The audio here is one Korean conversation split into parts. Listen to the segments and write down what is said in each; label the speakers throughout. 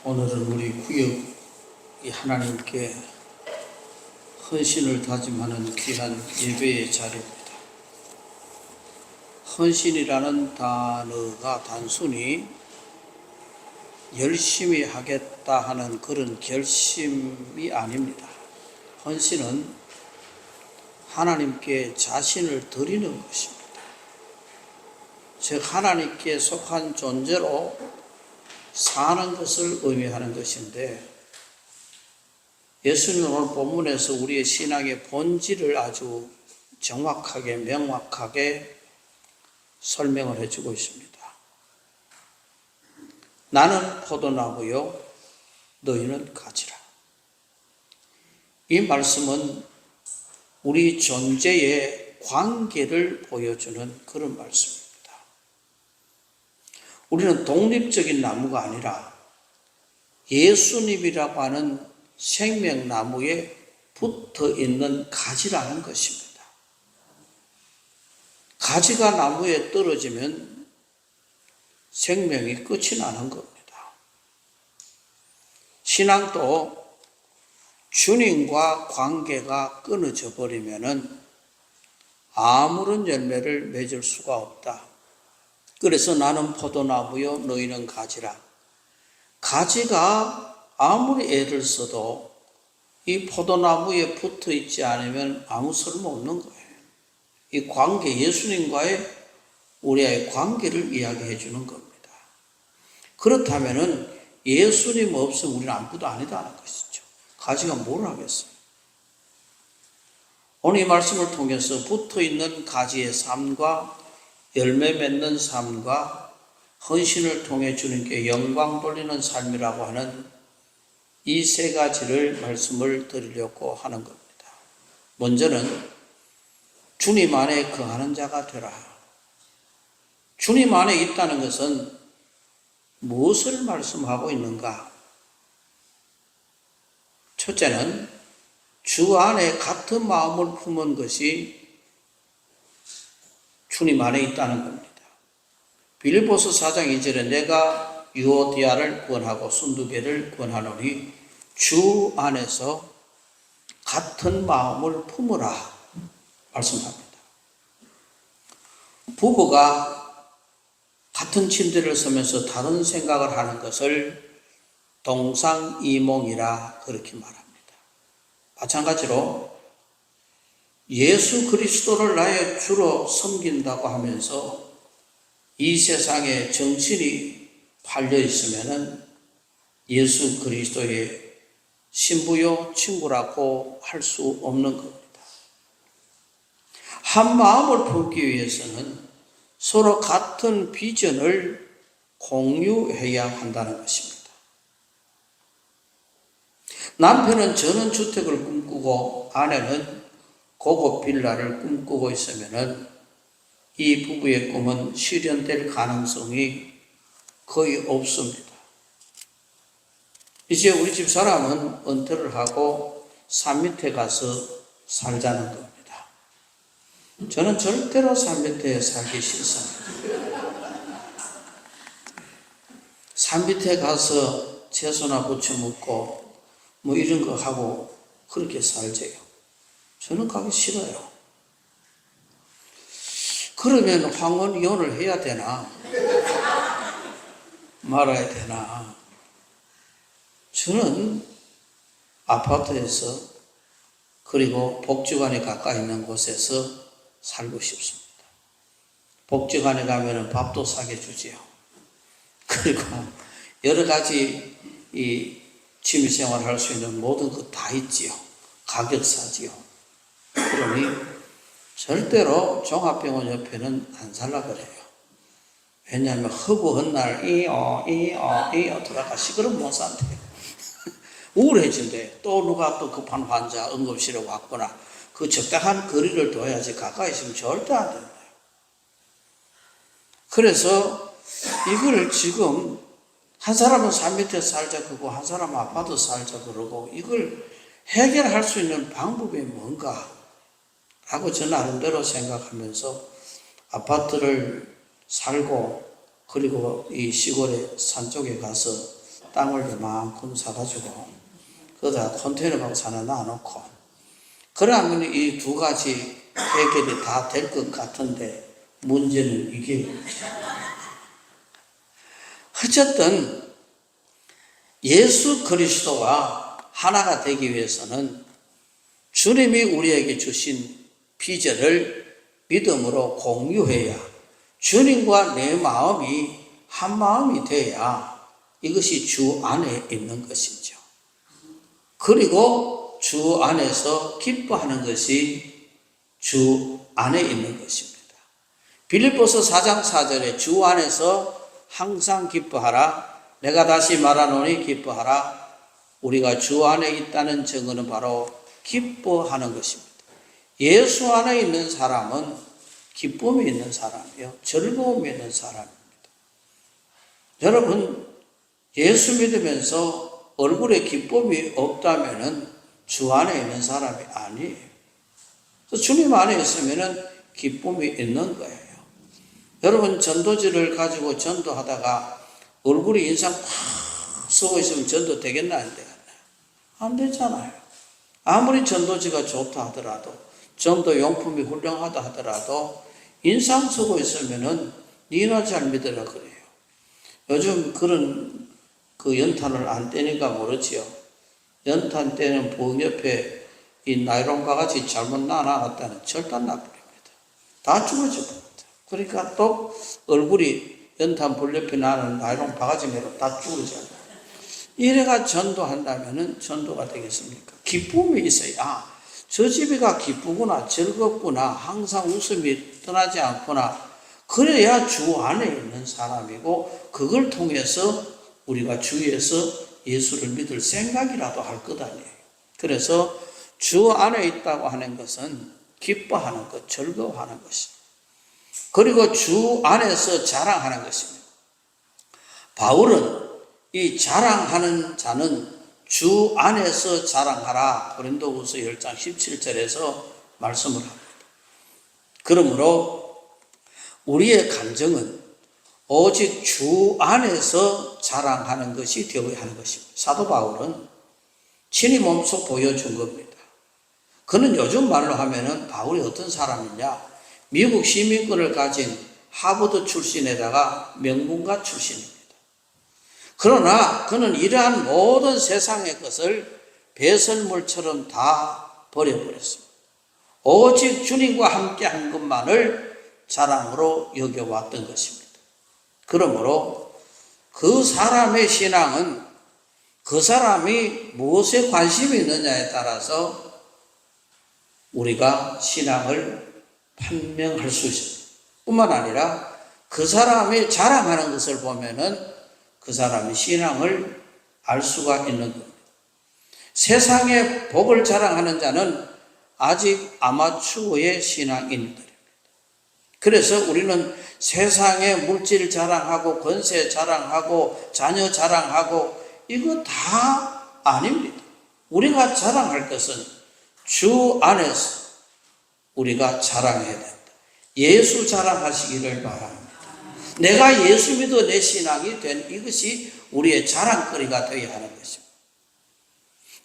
Speaker 1: 오늘은 우리 구역 하나님께 헌신을 다짐하는 귀한 예배의 자리입니다. 헌신이라는 단어가 단순히 열심히 하겠다 하는 그런 결심이 아닙니다. 헌신은 하나님께 자신을 드리는 것입니다. 즉 하나님께 속한 존재로 사는 것을 의미하는 것인데, 예수님은 오늘 본문에서 우리의 신앙의 본질을 아주 정확하게 명확하게 설명을 해주고 있습니다. 나는 포도나무요 너희는 가지라. 이 말씀은 우리 존재의 관계를 보여주는 그런 말씀입니다. 우리는 독립적인 나무가 아니라 예수님이라고 하는 생명나무에 붙어 있는 가지라는 것입니다. 가지가 나무에 떨어지면 생명이 끝이 나는 겁니다. 신앙도 주님과 관계가 끊어져 버리면은 아무런 열매를 맺을 수가 없다. 그래서 나는 포도나무요 너희는 가지라. 가지가 아무리 애를 써도 이 포도나무에 붙어 있지 않으면 아무 쓸모없는 거예요. 이 관계, 예수님과의 우리의 관계를 이야기해 주는 겁니다. 그렇다면은 예수님 없으면 우리는 아무것도 아니다는 것이죠. 가지가 뭘 하겠어요? 오늘 이 말씀을 통해서 붙어 있는 가지의 삶과 열매 맺는 삶과 헌신을 통해 주님께 영광 돌리는 삶이라고 하는 이 세 가지를 말씀을 드리려고 하는 겁니다. 먼저는 주님 안에 거하는 자가 되라. 주님 안에 있다는 것은 무엇을 말씀하고 있는가? 첫째는 주 안에 같은 마음을 품은 것이 주님 안에 있다는 겁니다. 빌립보서 4장 2절에 내가 유오디아를 구원하고 순두계를 구원하노니 주 안에서 같은 마음을 품으라 말씀합니다. 부부가 같은 침대를 쓰면서 다른 생각을 하는 것을 동상이몽이라 그렇게 말합니다. 마찬가지로 예수 그리스도를 나의 주로 섬긴다고 하면서 이 세상에 정신이 팔려 있으면은 예수 그리스도의 신부요 친구라고 할 수 없는 겁니다. 한 마음을 품기 위해서는 서로 같은 비전을 공유해야 한다는 것입니다. 남편은 전원주택을 꿈꾸고 아내는 고급 빌라를 꿈꾸고 있으면은 이 부부의 꿈은 실현될 가능성이 거의 없습니다. 이제 우리 집 사람은 은퇴를 하고 산 밑에 가서 살자는 겁니다. 저는 절대로 산 밑에 살기 싫습니다. 산 밑에 가서 채소나 부쳐 먹고 뭐 이런 거 하고 그렇게 살재요. 저는 가기 싫어요. 그러면 황혼 이혼을 해야 되나? 말아야 되나? 저는 아파트에서 그리고 복지관에 가까이 있는 곳에서 살고 싶습니다. 복지관에 가면 밥도 싸게 주지요. 그리고 여러 가지 이 취미생활을 할 수 있는 모든 것 다 있지요. 가격 싸지요. 그러니 절대로 종합병원 옆에는 안 살라 그래요. 왜냐하면 허구한 날 이어 들어가 시끄러우면 못 산대요. 우울해진대. 또 누가 또 급한 환자 응급실에 왔거나 그 적당한 거리를 둬야지 가까이 있으면 절대 안 된다. 그래서 이걸 지금 한 사람은 산 밑에 살자 그러고 한 사람은 아파트 살자 그러고 이걸 해결할 수 있는 방법이 뭔가 라고 저 나름대로 생각하면서 아파트를 살고 그리고 이 시골의 산 쪽에 가서 땅을 요만큼 사가지고 거기다 컨테이너방 하나 놔놓고 그러면 이 두 가지 해결이 다 될 것 같은데 문제는 이게 어쨌든 예수 그리스도와 하나가 되기 위해서는 주님이 우리에게 주신 비전을 믿음으로 공유해야 주님과 내 마음이 한 마음이 돼야 이것이 주 안에 있는 것이죠. 그리고 주 안에서 기뻐하는 것이 주 안에 있는 것입니다. 빌립보서 4장 4절에 주 안에서 항상 기뻐하라. 내가 다시 말하노니 기뻐하라. 우리가 주 안에 있다는 증거는 바로 기뻐하는 것입니다. 예수 안에 있는 사람은 기쁨이 있는 사람이요, 즐거움이 있는 사람입니다. 여러분, 예수 믿으면서 얼굴에 기쁨이 없다면 주 안에 있는 사람이 아니에요. 주님 안에 있으면 기쁨이 있는 거예요. 여러분, 전도지를 가지고 전도하다가 얼굴이 인상 팍 쓰고 있으면 전도 되겠나 안 되겠나? 안 되잖아요. 아무리 전도지가 좋다 하더라도, 전도 용품이 훌륭하다 하더라도 인상 쓰고 있으면은 니나 잘 믿으라 그래요. 요즘 그런 연탄을 안 떼니까 모르지요. 연탄 떼는 부엌 옆에 이 나이론 바가지 잘못 놔놨다는 절단 나버립니다. 다 죽어져 버립니다. 그러니까 또 얼굴이 연탄 불 옆에 나는 나이론 바가지로 다 죽어져요. 이래가 전도한다면은 전도가 되겠습니까? 기쁨이 있어야, 저 집이가 기쁘구나, 즐겁구나, 항상 웃음이 떠나지 않구나, 그래야 주 안에 있는 사람이고, 그걸 통해서 우리가 주위에서 예수를 믿을 생각이라도 할 것 아니에요. 그래서 주 안에 있다고 하는 것은 기뻐하는 것, 즐거워하는 것입니다. 그리고 주 안에서 자랑하는 것입니다. 바울은 이 자랑하는 자는 주 안에서 자랑하라, 고린도후서 10장 17절에서 말씀을 합니다. 그러므로 우리의 감정은 오직 주 안에서 자랑하는 것이 되어야 하는 것입니다. 사도 바울은 친히 몸소 보여준 겁니다. 그는 요즘 말로 하면은 바울이 어떤 사람이냐? 미국 시민권을 가진 하버드 출신에다가 명문가 출신입니다. 그러나 그는 이러한 모든 세상의 것을 배설물처럼 다 버려버렸습니다. 오직 주님과 함께 한 것만을 자랑으로 여겨왔던 것입니다. 그러므로 그 사람의 신앙은 그 사람이 무엇에 관심이 있느냐에 따라서 우리가 신앙을 판명할 수 있습니다. 뿐만 아니라 그 사람이 자랑하는 것을 보면은 그 사람이 신앙을 알 수가 있는 겁니다. 세상의 복을 자랑하는 자는 아직 아마추어의 신앙인들입니다. 그래서 우리는 세상의 물질 자랑하고 권세 자랑하고 자녀 자랑하고 이거 다 아닙니다. 우리가 자랑할 것은 주 안에서 우리가 자랑해야 된다. 예수 자랑하시기를 바랍니다. 내가 예수 믿어 내 신앙이 된 이것이 우리의 자랑거리가 되어야 하는 것입니다.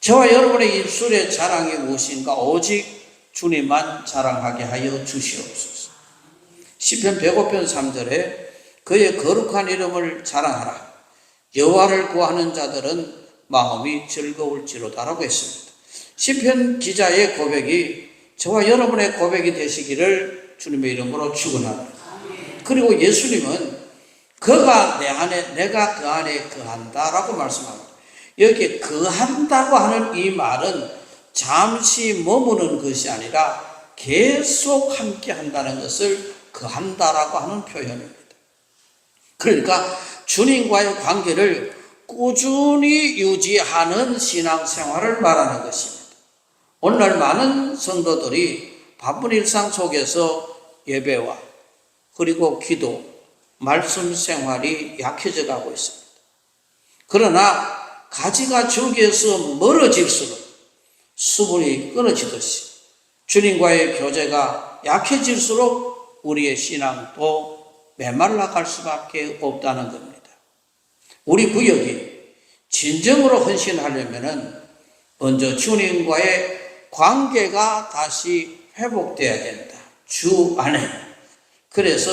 Speaker 1: 저와 여러분의 입술의 자랑이 무엇인가? 오직 주님만 자랑하게 하여 주시옵소서. 시편 105편 3절에 그의 거룩한 이름을 자랑하라. 여호와를 구하는 자들은 마음이 즐거울지로다라고 했습니다. 시편 기자의 고백이 저와 여러분의 고백이 되시기를 주님의 이름으로 축원합니다. 그리고 예수님은 그가 내 안에 내가 그 안에 거한다라고 말씀합니다. 여기 거한다고 하는 이 말은 잠시 머무는 것이 아니라 계속 함께 한다는 것을 거한다라고 하는 표현입니다. 그러니까 주님과의 관계를 꾸준히 유지하는 신앙생활을 말하는 것입니다. 오늘날 많은 성도들이 바쁜 일상 속에서 예배와 그리고 기도, 말씀 생활이 약해져 가고 있습니다. 그러나 가지가 줄기에서 멀어질수록 수분이 끊어지듯이 주님과의 교제가 약해질수록 우리의 신앙도 메말라 갈 수밖에 없다는 겁니다. 우리 구역이 진정으로 헌신하려면은 먼저 주님과의 관계가 다시 회복돼야 된다. 주 안에. 그래서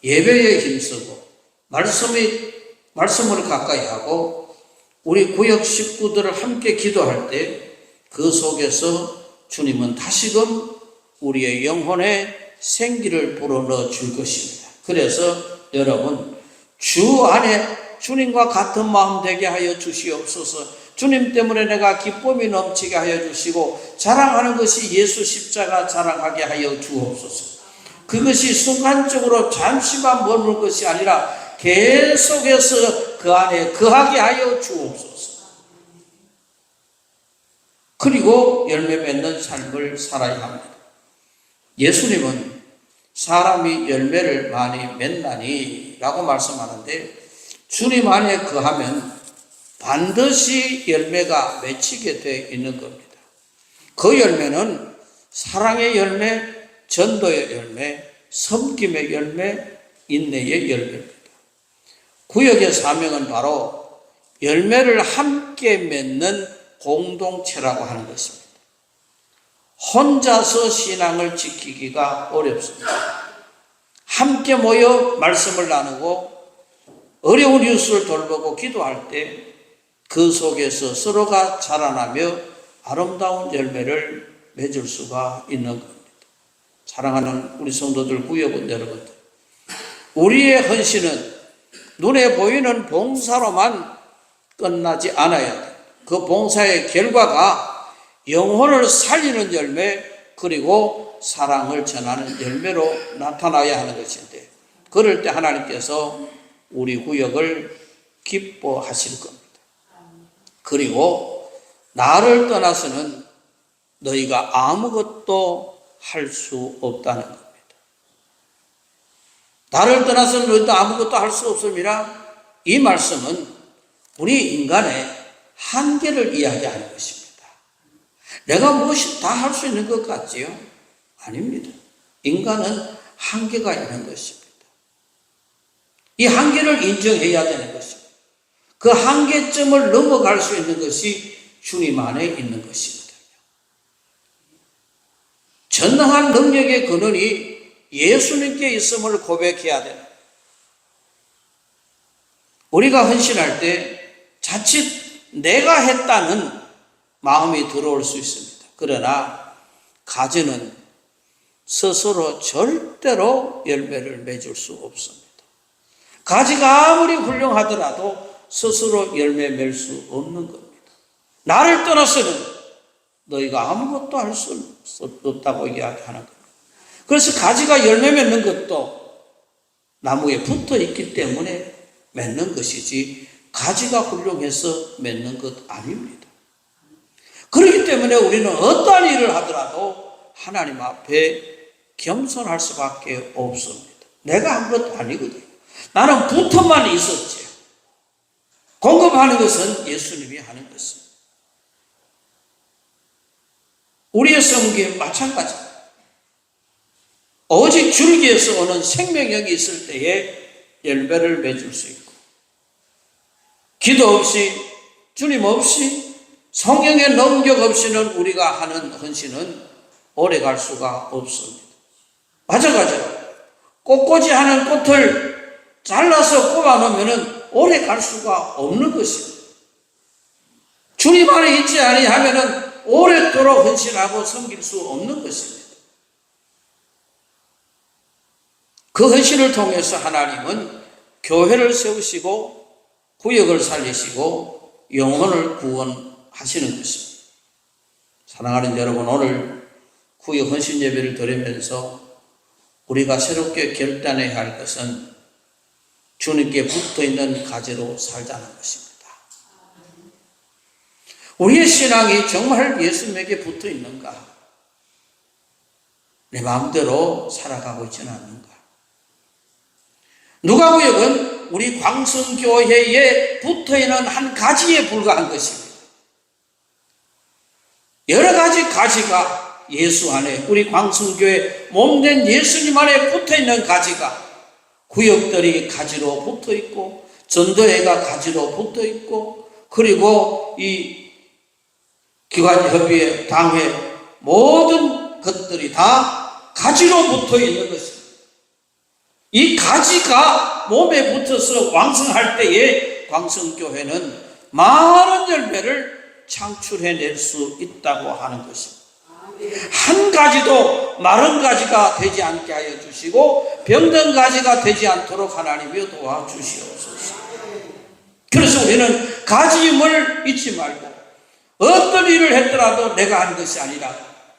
Speaker 1: 예배에 힘쓰고 말씀을 가까이 하고 우리 구역 식구들을 함께 기도할 때 그 속에서 주님은 다시금 우리의 영혼에 생기를 불어넣어 줄 것입니다. 그래서 여러분 주 안에 주님과 같은 마음 되게 하여 주시옵소서. 주님 때문에 내가 기쁨이 넘치게 하여 주시고 자랑하는 것이 예수 십자가 자랑하게 하여 주옵소서. 그것이 순간적으로 잠시만 머물 것이 아니라 계속해서 그 안에 거하게 하여 주옵소서. 그리고 열매 맺는 삶을 살아야 합니다. 예수님은 사람이 열매를 많이 맺나니 라고 말씀하는데 주님 안에 거하면 반드시 열매가 맺히게 되어 있는 겁니다. 그 열매는 사랑의 열매, 전도의 열매, 섬김의 열매, 인내의 열매입니다. 구역의 사명은 바로 열매를 함께 맺는 공동체라고 하는 것입니다. 혼자서 신앙을 지키기가 어렵습니다. 함께 모여 말씀을 나누고 어려운 이웃을 돌보고 기도할 때 그 속에서 서로가 자라나며 아름다운 열매를 맺을 수가 있는 겁니다. 사랑하는 우리 성도들, 구역원 여러분들, 우리의 헌신은 눈에 보이는 봉사로만 끝나지 않아야 돼요. 그 봉사의 결과가 영혼을 살리는 열매, 그리고 사랑을 전하는 열매로 나타나야 하는 것인데, 그럴 때 하나님께서 우리 구역을 기뻐하실 겁니다. 그리고 나를 떠나서는 너희가 아무것도 할 수 없다는 겁니다. 나를 떠나서는 너희도 아무것도 할 수 없음이라, 이 말씀은 우리 인간의 한계를 이야기하는 것입니다. 내가 무엇이 다 할 수 있는 것 같지요? 아닙니다. 인간은 한계가 있는 것입니다. 이 한계를 인정해야 되는 것입니다. 그 한계점을 넘어갈 수 있는 것이 주님 안에 있는 것입니다. 전능한 능력의 근원이 예수님께 있음을 고백해야 됩니다. 우리가 헌신할 때 자칫 내가 했다는 마음이 들어올 수 있습니다. 그러나 가지는 스스로 절대로 열매를 맺을 수 없습니다. 가지가 아무리 훌륭하더라도 스스로 열매 맺을 수 없는 겁니다. 나를 떠나서는 너희가 아무것도 할 수 없다고 이야기하는 겁니다. 그래서 가지가 열매 맺는 것도 나무에 붙어 있기 때문에 맺는 것이지 가지가 훌륭해서 맺는 것 아닙니다. 그렇기 때문에 우리는 어떠한 일을 하더라도 하나님 앞에 겸손할 수밖에 없습니다. 내가 한 것 아니거든요. 나는 붙어만 있었지. 공급하는 것은 예수님이 하는 것입니다. 우리의 섬김 마찬가지입니다. 오직 줄기에서 오는 생명력이 있을 때에 열매를 맺을 수 있고, 기도 없이, 주님 없이, 성령의 능력 없이는 우리가 하는 헌신은 오래 갈 수가 없습니다. 마찬가지로 꽃꽂이 하는 꽃을 잘라서 꼽아놓으면 오래 갈 수가 없는 것입니다. 주님 안에 있지 아니하면 오랫도록 헌신하고 섬길 수 없는 것입니다. 그 헌신을 통해서 하나님은 교회를 세우시고 구역을 살리시고 영혼을 구원하시는 것입니다. 사랑하는 여러분, 오늘 구역 헌신 예배를 드리면서 우리가 새롭게 결단해야 할 것은 주님께 붙어있는 가지로 살자는 것입니다. 우리의 신앙이 정말 예수님에게 붙어있는가? 내 마음대로 살아가고 있지는 않는가? 누가구역은 우리 광성교회에 붙어있는 한 가지에 불과한 것입니다. 여러 가지 가지가 예수 안에, 우리 광성교회 몸된 예수님 안에 붙어있는 가지가, 구역들이 가지로 붙어있고, 전도회가 가지로 붙어있고, 그리고 이 기관협의회, 당회 모든 것들이 다 가지로 붙어 있는 것입니다. 이 가지가 몸에 붙어서 왕성할 때에 광성교회는 많은 열매를 창출해낼 수 있다고 하는 것입니다. 한 가지도 마른 가지가 되지 않게 하여 주시고 병든 가지가 되지 않도록 하나님이 도와주시옵소서. 그래서 우리는 가지임을 잊지 말고 어떤 일을 했더라도 내가 한 것이 아니라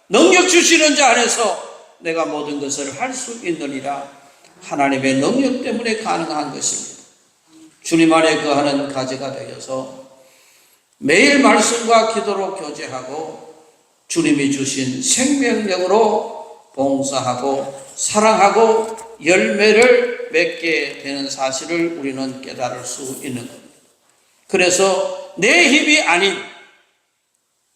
Speaker 1: 능력 주시는 자 안에서 내가 모든 것을 할 수 있느니라. 하나님의 능력 때문에 가능한 것입니다. 주님 안에 거하는 가지가 되어서 매일 말씀과 기도로 교제하고 주님이 주신 생명력으로 봉사하고 사랑하고 열매를 맺게 되는 사실을 우리는 깨달을 수 있는 겁니다. 그래서 내 힘이 아닌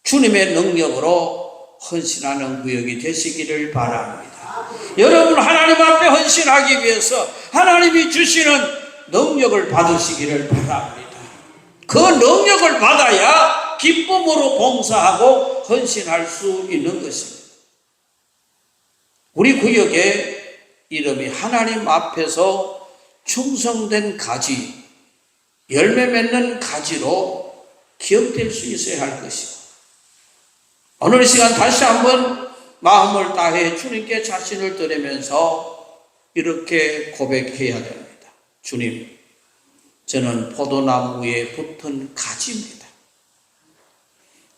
Speaker 1: 주님의 능력으로 헌신하는 구역이 되시기를 바랍니다. 여러분 하나님 앞에 헌신하기 위해서 하나님이 주시는 능력을 받으시기를 바랍니다. 그 능력을 받아야 기쁨으로 봉사하고 헌신할 수 있는 것입니다. 우리 구역의 이름이 하나님 앞에서 충성된 가지, 열매 맺는 가지로 기억될 수 있어야 할 것이고, 오늘 이 시간 다시 한번 마음을 다해 주님께 자신을 드리면서 이렇게 고백해야 됩니다. 주님, 저는 포도나무 위에 붙은 가지입니다.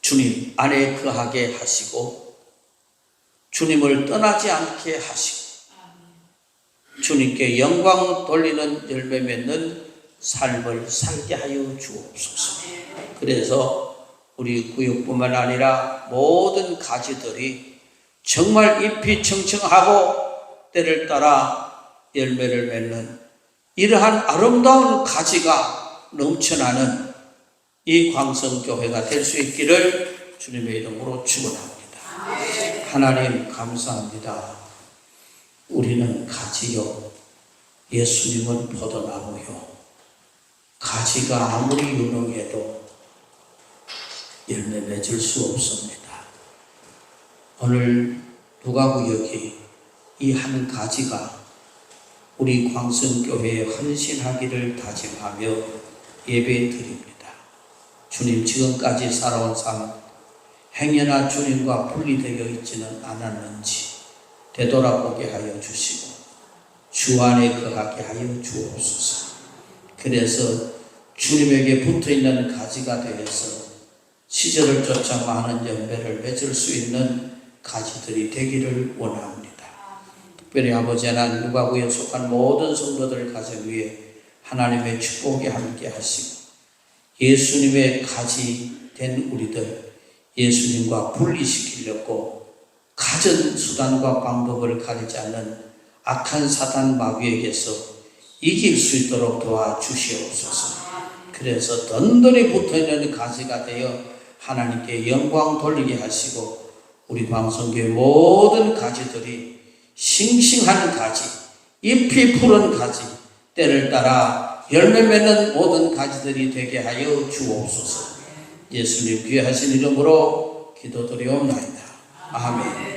Speaker 1: 주님 안에 거하게 하시고 주님을 떠나지 않게 하시고 주님께 영광 돌리는 열매 맺는 삶을 살게 하여 주옵소서. 그래서 우리 구역뿐만 아니라 모든 가지들이 정말 잎이 청청하고 때를 따라 열매를 맺는 이러한 아름다운 가지가 넘쳐나는 이 광성교회가 될 수 있기를 주님의 이름으로 축원합니다. 하나님 감사합니다. 우리는 가지요, 예수님은 포도나무요. 가지가 아무리 유능해도 열매 맺을 수 없습니다. 오늘 누가구역이 이 한 가지가 우리 광성교회에 헌신하기를 다짐하며 예배드립니다. 주님, 지금까지 살아온 삶 행여나 주님과 분리되어 있지는 않았는지 되돌아보게 하여 주시고 주 안에 거하게 하여 주옵소서. 그래서 주님에게 붙어있는 가지가 되어서 시절을 쫓아 많은 열매를 맺을 수 있는 가지들이 되기를 원합니다. 특별히 아버지 하나님, 누가구역에 속한 모든 성도들 가정 위에 하나님의 축복이 함께 하시고 예수님의 가지 된 우리들 예수님과 분리시키려고 가진 수단과 방법을 가리지 않는 악한 사단 마귀에게서 이길 수 있도록 도와주시옵소서. 그래서 든든히 붙어있는 가지가 되어 하나님께 영광 돌리게 하시고 우리 방송교회 모든 가지들이 싱싱한 가지, 잎이 푸른 가지, 때를 따라 열매 맺는 모든 가지들이 되게 하여 주옵소서. 예수님 귀하신 이름으로 기도드리옵나이다. 아멘.